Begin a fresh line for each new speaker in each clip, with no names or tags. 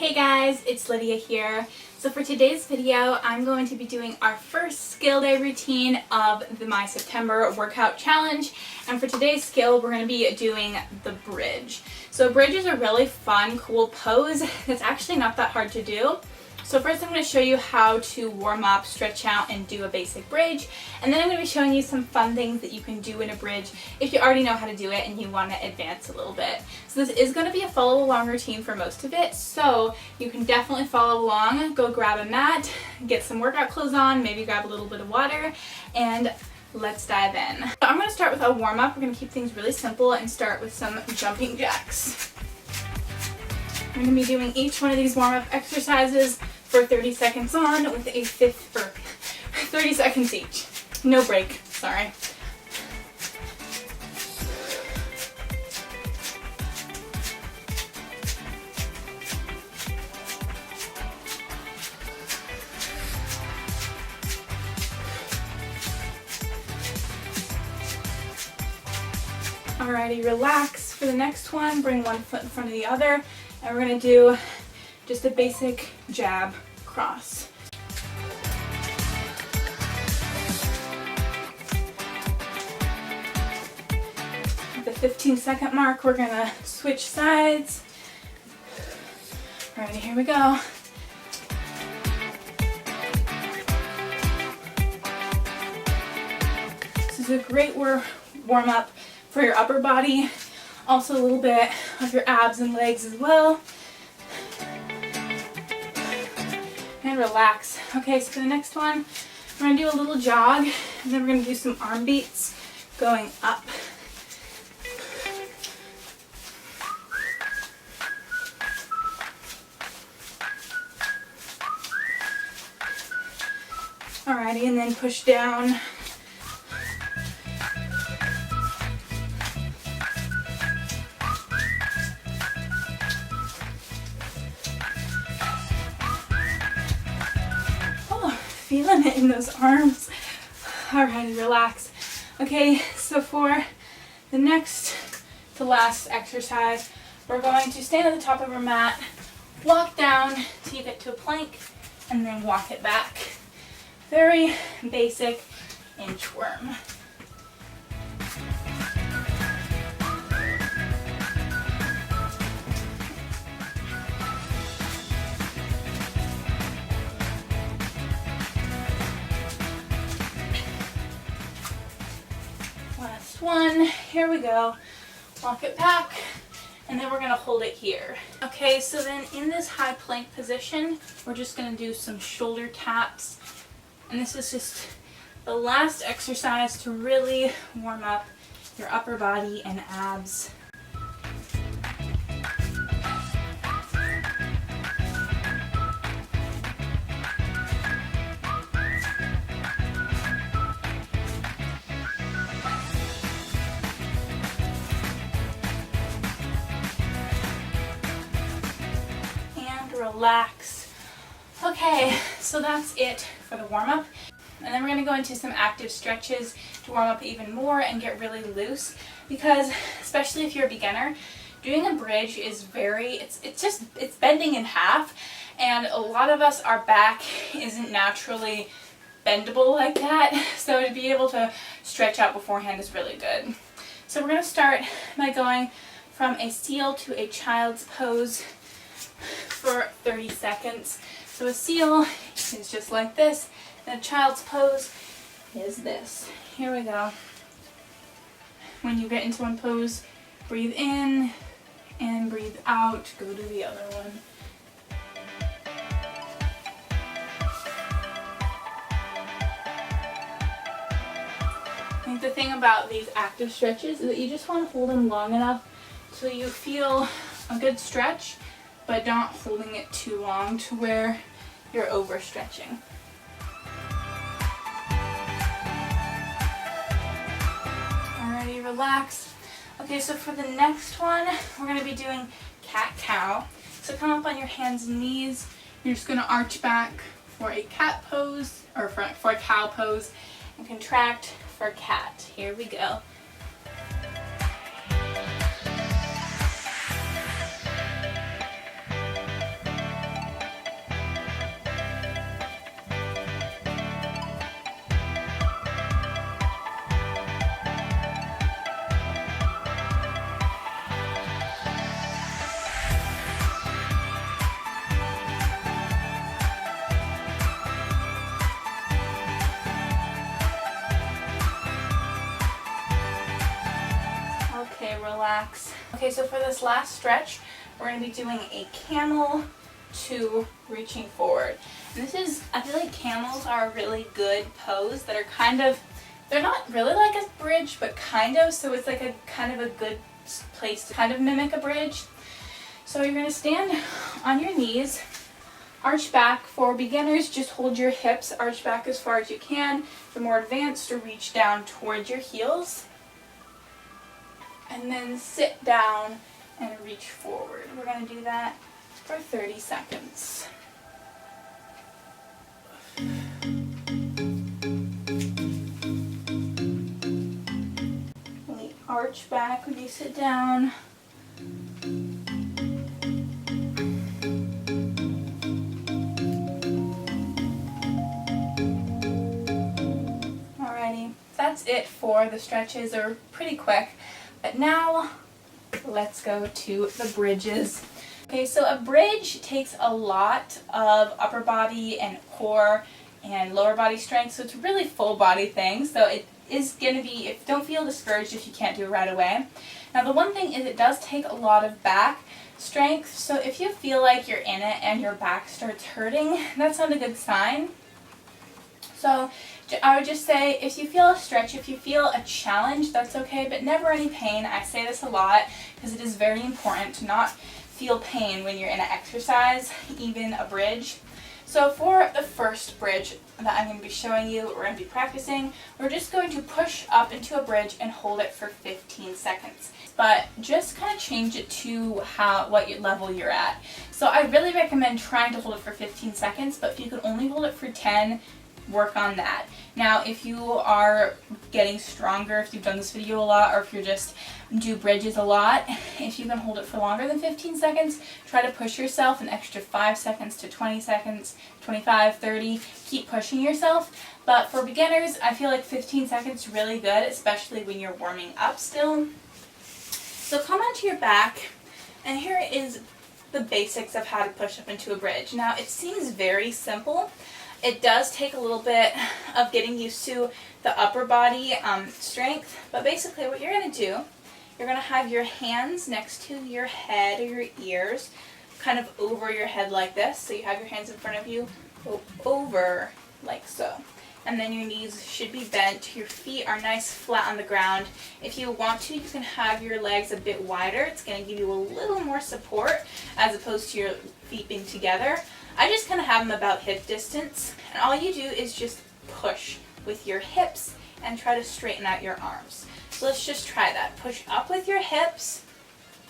Hey guys, it's Lydia here. So for today's video, I'm going to be doing our first skill day routine of my September workout challenge. And for today's skill, we're going to be doing the bridge. So bridge is a really fun, cool pose that's actually not that hard to do. So first I'm going to show you how to warm up, stretch out, and do a basic bridge. And then I'm going to be showing you some fun things that you can do in a bridge if you already know how to do it and you want to advance a little bit. So this is going to be a follow along routine for most of it, so you can definitely follow along. Go grab a mat, get some workout clothes on, maybe grab a little bit of water, and let's dive in. So I'm going to start with a warm up. We're going to keep things really simple and start with some jumping jacks. I'm going to be doing each one of these warm up exercises for 30 seconds on with a 30 seconds each. No break, sorry. Alrighty, relax for the next one. Bring one foot in front of the other, and we're going to do just a basic jab cross. At the 15-second mark, we're going to switch sides. Alrighty, here we go. This is a great warm up for your upper body, also a little bit of your abs and legs as well. And relax. Okay, so for the next one, we're going to do a little jog, and then we're going to do some arm beats going up. Alrighty, and then push down. Feeling it in those arms. Alright, relax. Okay, so for the next to last exercise, we're going to stand at the top of our mat, walk down till you get to a plank, and then walk it back. Very basic inchworm. One, here we go, walk it back, and then we're going to hold it here. Okay, so then in this high plank position, we're just going to do some shoulder taps, and this is just the last exercise to really warm up your upper body and abs. Relax. Okay, so that's it for the warm-up. And then we're going to go into some active stretches to warm up even more and get really loose, because especially if you're a beginner, doing a bridge is it's bending in half, and a lot of us, our back isn't naturally bendable like that, so to be able to stretch out beforehand is really good. So we're going to start by going from a seal to a child's pose for 30 seconds. So a seal is just like this, and a child's pose is this. Here we go. When you get into one pose, breathe in and breathe out. Go to the other one. I think the thing about these active stretches is that you just want to hold them long enough so you feel a good stretch, but not holding it too long to where you're overstretching. Alrighty, relax. Okay, so for the next one, we're going to be doing cat-cow. So come up on your hands and knees. You're just going to arch back for a cat pose, or for a cow pose, and contract for cat. Here we go. relax. Okay, so for this last stretch, we're going to be doing a camel to reaching forward. And this is, I feel like camels are a really good pose that are kind of, they're not really like a bridge, but kind of, so it's like a kind of a good place to kind of mimic a bridge. So you're going to stand on your knees, arch back. For beginners, just hold your hips, arch back as far as you can. For more advanced, to reach down towards your heels. And then sit down and reach forward. We're going to do that for 30 seconds. Really arch back when you sit down. Alrighty, that's it for the stretches. They're pretty quick. But now, let's go to the bridges. Okay, so a bridge takes a lot of upper body and core and lower body strength, so it's a really full body thing. So it is going to be, don't feel discouraged if you can't do it right away. Now the one thing is it does take a lot of back strength, so if you feel like you're in it and your back starts hurting, that's not a good sign. So I would just say if you feel a stretch, if you feel a challenge, that's okay, but never any pain. I say this a lot because it is very important to not feel pain when you're in an exercise, even a bridge. So for the first bridge that I'm going to be showing you, we're going to be practicing, we're just going to push up into a bridge and hold it for 15 seconds. But just kind of change it to what level you're at. So I really recommend trying to hold it for 15 seconds, but if you could only hold it for 10, work on that. Now if you are getting stronger, if you've done this video a lot, or if you just do bridges a lot, if you can hold it for longer than 15 seconds, try to push yourself an extra 5 seconds to 20 seconds, 25, 30, keep pushing yourself. But for beginners, I feel like 15 seconds is really good, especially when you're warming up still. So come onto your back, and here is the basics of how to push up into a bridge. Now it seems very simple. It does take a little bit of getting used to the upper body strength, but basically what you're going to do, you're going to have your hands next to your head or your ears, kind of over your head like this. So you have your hands in front of you, go over like so. And then your knees should be bent. Your feet are nice flat on the ground. If you want to, you can have your legs a bit wider. It's going to give you a little more support as opposed to your feet being together. I just kind of have them about hip distance, and all you do is just push with your hips and try to straighten out your arms. So let's just try that. Push up with your hips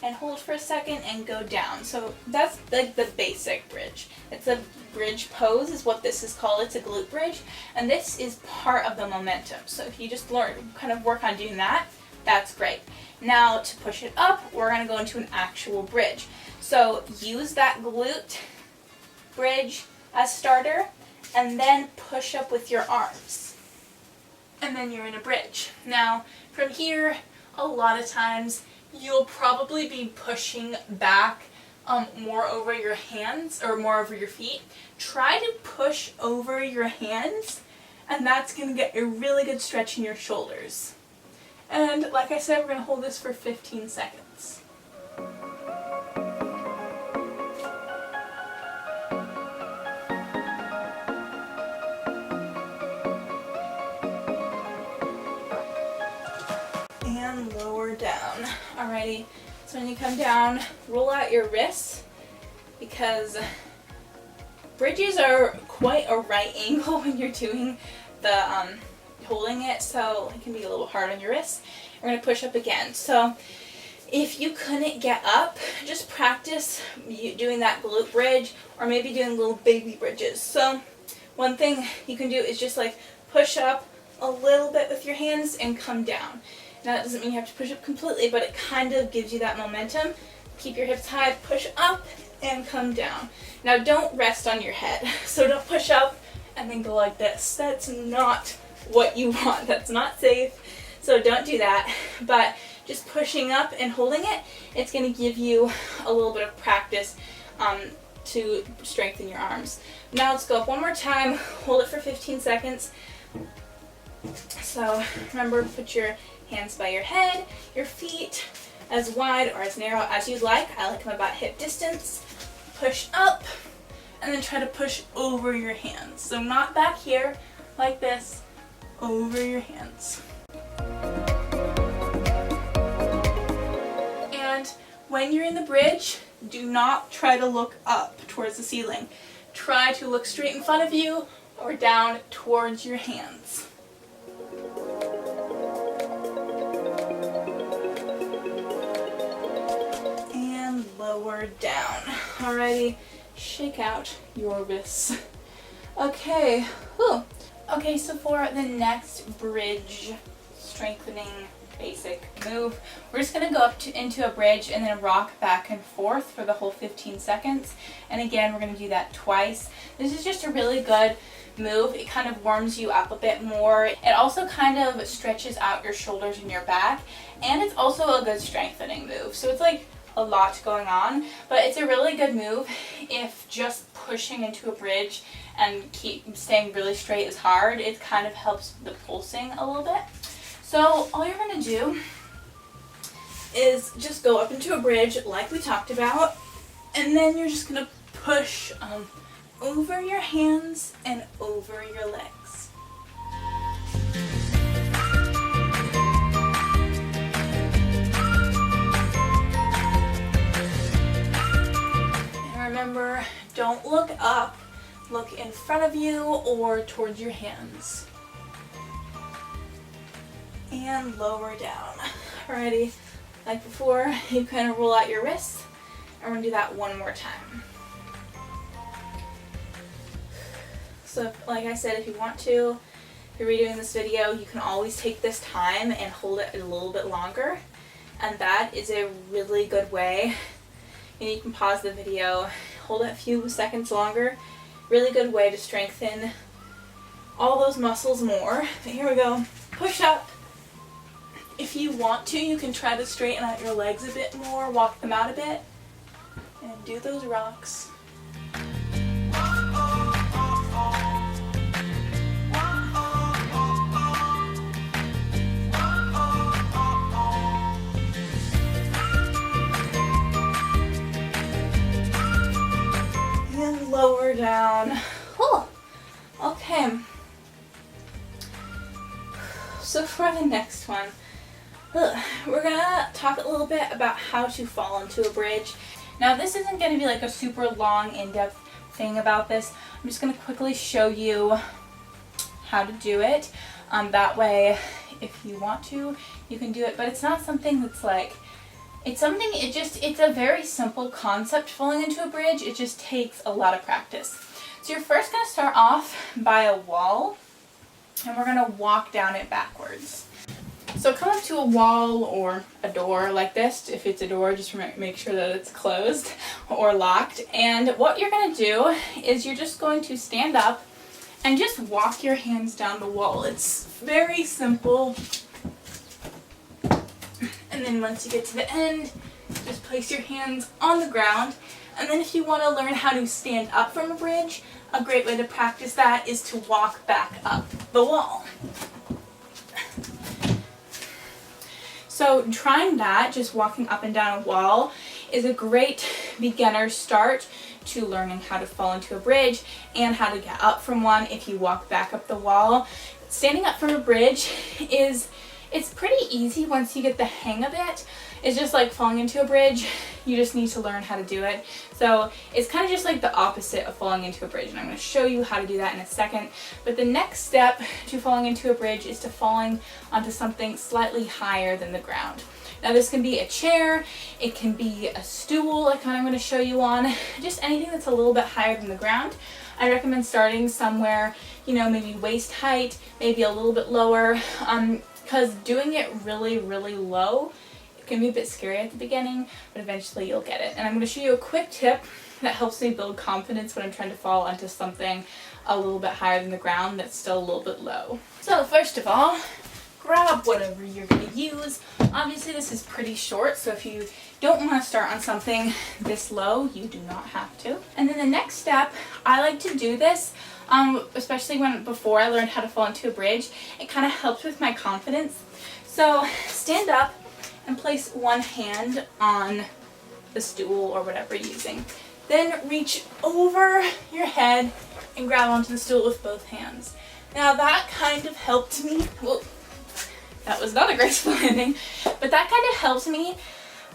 and hold for a second and go down. So that's like the basic bridge. It's a bridge pose is what this is called. It's a glute bridge, and this is part of the momentum. So if you just kind of work on doing that, that's great. Now to push it up, we're going to go into an actual bridge. So use that glute bridge as starter, and then push up with your arms, and then you're in a bridge. Now from here, a lot of times you'll probably be pushing back more over your hands or more over your feet. Try to push over your hands, and that's going to get a really good stretch in your shoulders. And like I said, we're going to hold this for 15 seconds. Lower down. Alrighty, so when you come down, roll out your wrists, because bridges are quite a right angle when you're doing the holding it, so it can be a little hard on your wrists. We're going to push up again. So if you couldn't get up, just practice doing that glute bridge, or maybe doing little baby bridges. So one thing you can do is just like push up a little bit with your hands and come down. Now that doesn't mean you have to push up completely, but it kind of gives you that momentum. Keep your hips high, push up, and come down. Now don't rest on your head. So don't push up and then go like this. That's not what you want. That's not safe. So don't do that. But just pushing up and holding it, it's going to give you a little bit of practice to strengthen your arms. Now let's go up one more time. Hold it for 15 seconds. So remember, put your hands by your head, your feet, as wide or as narrow as you'd like. I like them about hip distance. Push up, and then try to push over your hands. So not back here, like this, over your hands. And when you're in the bridge, do not try to look up towards the ceiling. Try to look straight in front of you or down towards your hands. And lower down. Alrighty, shake out your wrists. Okay, whew. Okay, so for the next bridge strengthening basic move, we're just going to go up into a bridge and then rock back and forth for the whole 15 seconds. And again, we're going to do that twice. This is just a really good move. It kind of warms you up a bit more. It also kind of stretches out your shoulders and your back, and it's also a good strengthening move. So it's like a lot going on, but it's a really good move if just pushing into a bridge and keep staying really straight is hard. It kind of helps the pulsing a little bit. So all you're going to do is just go up into a bridge like we talked about, and then you're just going to push over your hands and over your legs. And remember, don't look up, look in front of you or towards your hands. And lower down. Alrighty, like before, you kind of roll out your wrists, and we're going to do that one more time. So, like I said, if you want to, if you're redoing this video, you can always take this time and hold it a little bit longer, and that is a really good way. And you can pause the video, hold it a few seconds longer. Really good way to strengthen all those muscles more. But here we go. Push up. If you want to, you can try to straighten out your legs a bit more, walk them out a bit, and do those rocks. And lower down. Oh, okay. So for the next one, we're gonna talk a little bit about how to fall into a bridge. Now this isn't gonna be like a super long in-depth thing about this. I'm just gonna quickly show you how to do it. That way, if you want to, you can do it, but it's not something that's like, it's a very simple concept, falling into a bridge. It just takes a lot of practice. So you're first gonna start off by a wall, and we're gonna walk down it backwards. So come up to a wall or a door like this. If it's a door, just make sure that it's closed or locked. And what you're going to do is you're just going to stand up and just walk your hands down the wall. It's very simple. And then once you get to the end, just place your hands on the ground. And then if you want to learn how to stand up from a bridge, a great way to practice that is to walk back up the wall. So trying that, just walking up and down a wall, is a great beginner start to learning how to fall into a bridge and how to get up from one if you walk back up the wall. Standing up from a bridge it's pretty easy once you get the hang of it. It's just like falling into a bridge. You just need to learn how to do it. So it's kind of just like the opposite of falling into a bridge, and I'm going to show you how to do that in a second. But the next step to falling into a bridge is to falling onto something slightly higher than the ground. Now this can be a chair, it can be a stool like what I'm going to show you on, just anything that's a little bit higher than the ground. I recommend starting somewhere, maybe waist height, maybe a little bit lower, because doing it really, really low, it can be a bit scary at the beginning, but eventually you'll get it. And I'm going to show you a quick tip that helps me build confidence when I'm trying to fall onto something a little bit higher than the ground that's still a little bit low. So first of all, grab whatever you're going to use. Obviously this is pretty short, so if you don't want to start on something this low, you do not have to. And then the next step, I like to do this, especially before I learned how to fall into a bridge. It kind of helps with my confidence. So stand up and place one hand on the stool or whatever you're using. Then reach over your head and grab onto the stool with both hands. Now that kind of helped me. Well, that was not a graceful landing, but that kind of helped me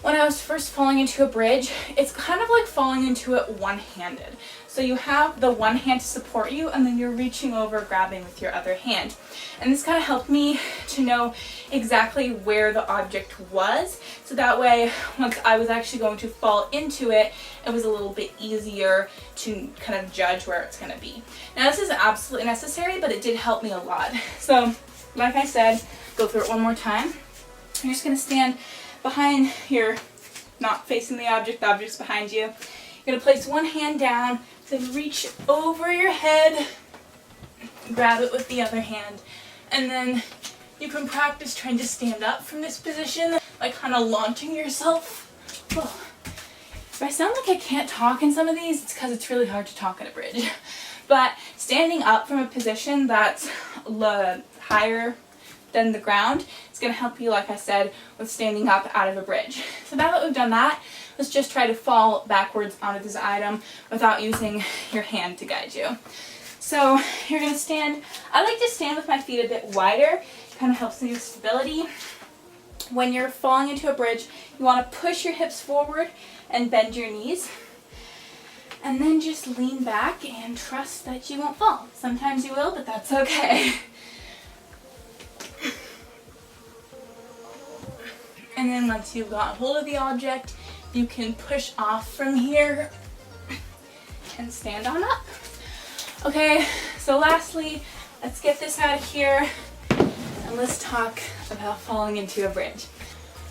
when I was first falling into a bridge. It's kind of like falling into it one-handed. So you have the one hand to support you, and then you're reaching over, grabbing with your other hand. And this kind of helped me to know exactly where the object was. So that way, once I was actually going to fall into it, it was a little bit easier to kind of judge where it's going to be. Now this isn't absolutely necessary, but it did help me a lot. So, like I said, go through it one more time. You're just going to stand behind your, not facing the object's behind you. You're going to place one hand down, then reach over your head, grab it with the other hand, and then you can practice trying to stand up from this position, like kind of launching yourself. Oh. If I sound like I can't talk in some of these, it's because it's really hard to talk in a bridge. But standing up from a position that's higher than the ground is going to help you, like I said, with standing up out of a bridge. So now that we've done that, let's just try to fall backwards onto this item without using your hand to guide you. So you're going to stand, I like to stand with my feet a bit wider, kind of helps me with stability. When you're falling into a bridge, you want to push your hips forward and bend your knees. And then just lean back and trust that you won't fall. Sometimes you will, but that's okay. And then once you've got hold of the object, you can push off from here and stand on up. Okay, so lastly, let's get this out of here and let's talk about falling into a bridge.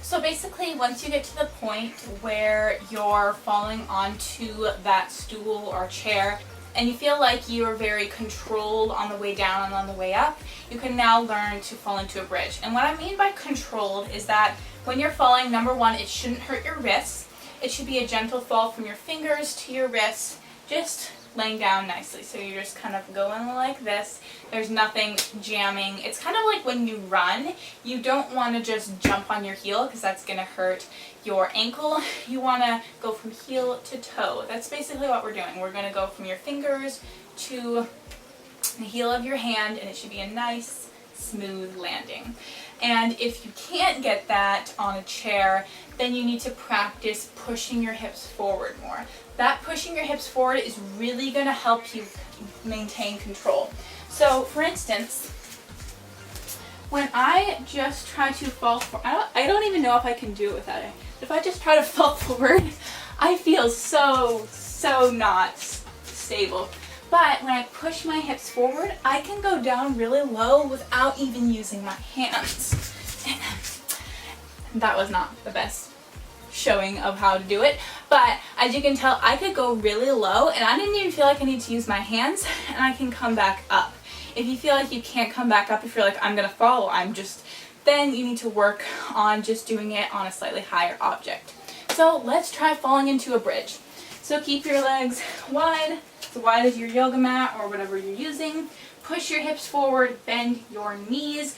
So basically, once you get to the point where you're falling onto that stool or chair and you feel like you're very controlled on the way down and on the way up, you can now learn to fall into a bridge. And what I mean by controlled is that when you're falling, number one, it shouldn't hurt your wrists. It should be a gentle fall from your fingers to your wrists, just laying down nicely. So you're just kind of going like this. There's nothing jamming. It's kind of like when you run, you don't want to just jump on your heel because that's going to hurt your ankle. You want to go from heel to toe. That's basically what we're doing. We're going to go from your fingers to the heel of your hand, and it should be a nice, smooth landing. And if you can't get that on a chair, then you need to practice pushing your hips forward more. That pushing your hips forward is really going to help you maintain control. So, for instance, when I just try to fall forward, I don't even know if I can do it without it. If I just try to fall forward, I feel so not stable. But when I push my hips forward, I can go down really low without even using my hands. That was not the best showing of how to do it, but as you can tell, I could go really low and I didn't even feel like I need to use my hands, and I can come back up. If you feel like you can't come back up, if you're like, I'm gonna fall, then you need to work on just doing it on a slightly higher object. So let's try falling into a bridge. So keep your legs wide, as wide as your yoga mat or whatever you're using. Push your hips forward, bend your knees,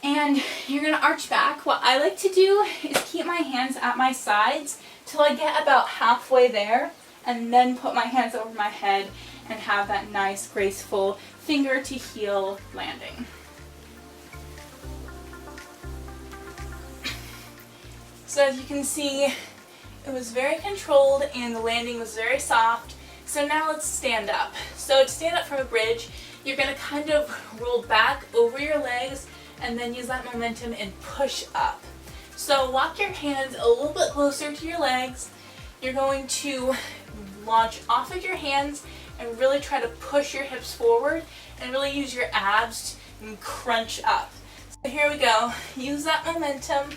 and you're gonna arch back. What I like to do is keep my hands at my sides till I get about halfway there, and then put my hands over my head and have that nice, graceful finger to heel landing. So as you can see, it was very controlled and the landing was very soft. So now let's stand up. So to stand up from a bridge, you're going to kind of roll back over your legs and then use that momentum and push up. So walk your hands a little bit closer to your legs. You're going to launch off of your hands and really try to push your hips forward and really use your abs and crunch up. So here we go. Use that momentum.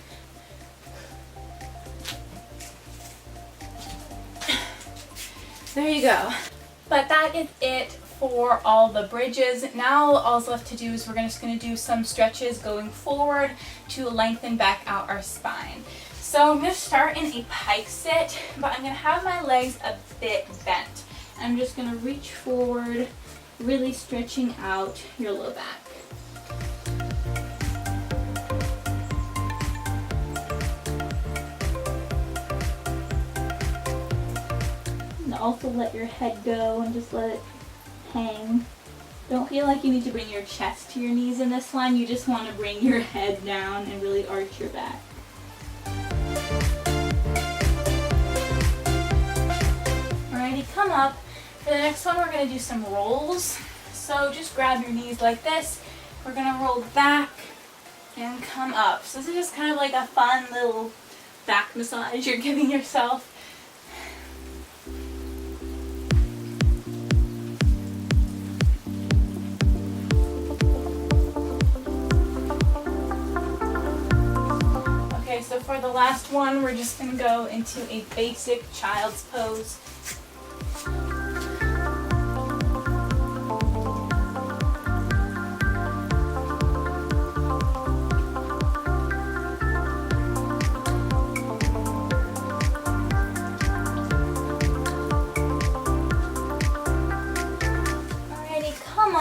There you go. But that is it for all the bridges. Now all's left to do is we're just going to do some stretches going forward to lengthen back out our spine. So I'm going to start in a pike sit, but I'm going to have my legs a bit bent. I'm just going to reach forward, really stretching out your low back. also let your head go and just let it hang. Don't feel like you need to bring your chest to your knees in this one. You just want to bring your head down and really arch your back. Alrighty, come up. For the next one, we're going to do some rolls. So just grab your knees like this. We're going to roll back and come up. So this is just kind of like a fun little back massage you're giving yourself. Okay, so for the last one, we're just going to go into a basic child's pose.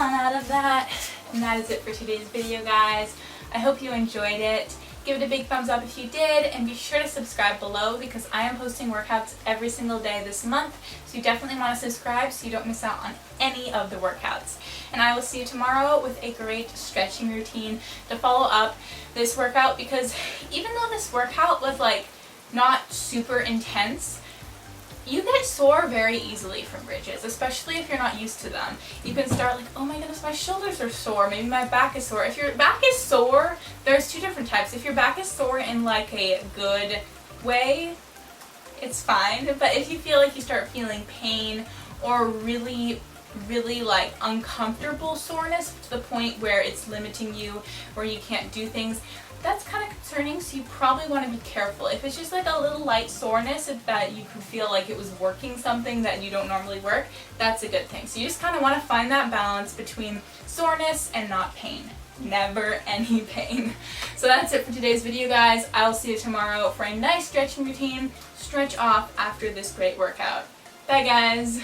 Out of that, and that is it for today's video, guys. I hope you enjoyed it. Give it a big thumbs up if you did, and be sure to subscribe below because I am posting workouts every single day this month, so you definitely want to subscribe so you don't miss out on any of the workouts. And I will see you tomorrow with a great stretching routine to follow up this workout, because even though this workout was like not super intense, you get sore very easily from bridges, especially if you're not used to them. You can start like, oh my goodness, my shoulders are sore, maybe my back is sore. If your back is sore, there's two different types. If your back is sore in like a good way, it's fine. But if you feel like you start feeling pain or really like uncomfortable soreness to the point where it's limiting you, where you can't do things, that's kind of concerning, so you probably want to be careful. If it's just like a little light soreness, if that you could feel like it was working something that you don't normally work, that's a good thing. So you just kind of want to find that balance between soreness and not pain. Never any pain. So that's it for today's video, guys. I'll see you tomorrow for a nice stretching routine. Stretch off after this great workout. Bye, guys.